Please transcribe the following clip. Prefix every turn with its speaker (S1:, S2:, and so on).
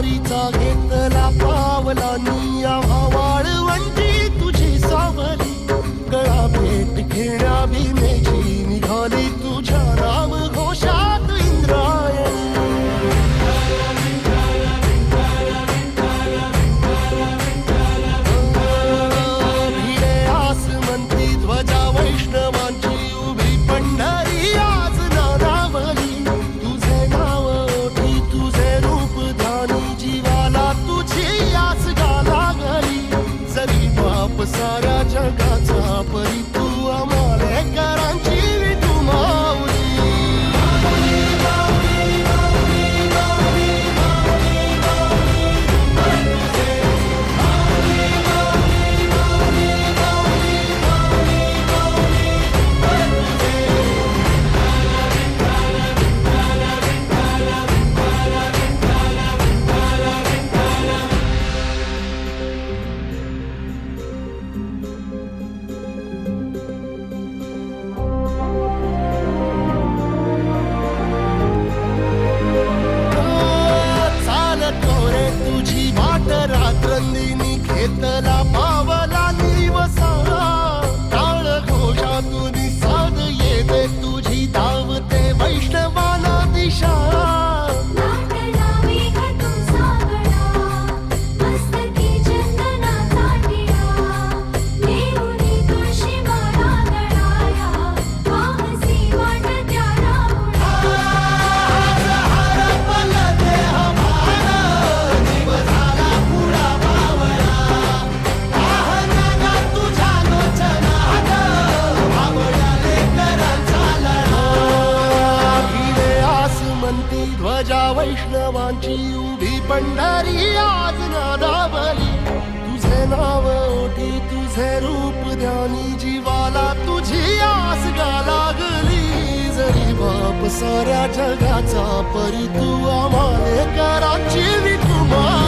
S1: वारीचा घेतला पावलांनी आम्हा वाळवंटी तुझी सावली गळा भेट घेण्या भीमेची निघाली तुझ्या नाम घोषात इंद्रायणी भिडे आसमंती ध्वजा वैष्णवांची उभी पंढरी आज नादावली तुझे नाव ओठी तुझे रूप ध्यानी जीवाला तुझी आस गा लागली जरी बाप साऱ्या जगाचा परी तू आम्हालेकरांची विठू माऊली तुझी वाट रात्रंदिनी घेतला पावला निवसा टाळ घोषातून साध येते तुझी धावते वैष्णवाला दिशा ध्वजा वैष्णवांची उभी पंढरी आज नादावली तुझे नाव ओठी तुझे रूप ध्यानी जीवाला तुझी आस गा लागली जरी बाप साऱ्या जगाचा परी तू आम्हालेकरांची विठू माऊली